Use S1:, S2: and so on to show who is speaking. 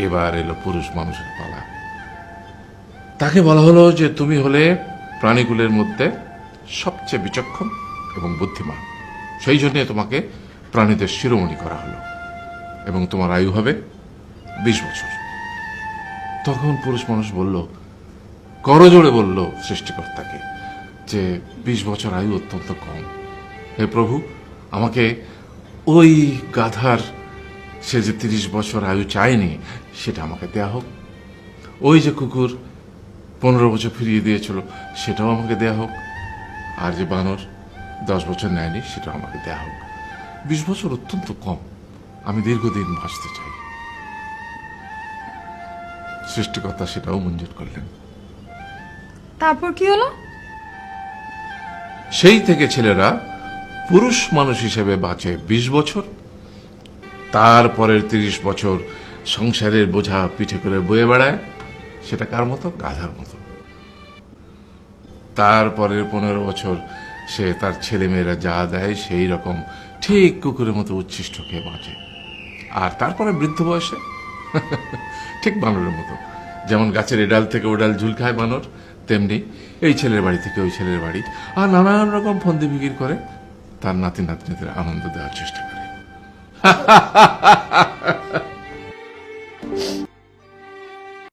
S1: এবার এলো পুরুষ মানুষের পালা। তাকে বলা হলো যে তুমি হলে প্রাণীকুলের মধ্যে সবচেয়ে বিচক্ষণ এবং বুদ্ধিমান, সেই জন্য তোমাকে প্রাণীদের শিরোমণি করা হলো এবং তোমার আয়ু হবে 20 বছর। তখন পুরুষ মানুষ বলল, করজোড়ে বলল সৃষ্টিকর্তাকে যে 20 বছর আয়ু অত্যন্ত কম। হে প্রভু, আমাকে ওই গাধার সে যে 30 বছর আয়ু চায়নি সেটা আমাকে দেয়া হোক। ওই যে কুকুর 15 বছর ফিরিয়ে দিয়েছিল সেটাও আমাকে দেয়া হোক। আর যে বানর 10 বছর নেয়নি সেটাও আমাকে দেয়া হোক। 20 বছর অত্যন্ত কম, আমি দীর্ঘদিন বাঁচতে চাই। সৃষ্টিকর্তা সেটাও মঞ্জুর করলেন।
S2: তারপর কি হলো?
S1: সেই থেকে ছেলেরা পুরুষ মানুষ হিসেবে বাঁচে 20 বছর, তারপরের 30 বছর সংসারের বোঝা পিঠে করে বয়ে বেড়ায়, সেটা কার মতো? গাধার মতো। তারপরের 15 বছর সে তার ছেলেমেয়েরা যা দেয় সেই রকম ঠিক কুকুরের মতো উচ্ছিষ্ট খেয়ে বাঁচে। আর তারপরে বৃদ্ধ বয়সে ঠিক বানরের মতো, যেমন গাছের এডাল থেকে ওডাল ঝুল খায় বানর, তেমনি এই ছেলের বাড়ি থেকে ওই ছেলের বাড়ি আর নানান রকম ফন্দি বিক্রি করে তার নাতি নাতনিদের আনন্দ দেওয়ার চেষ্টা করে।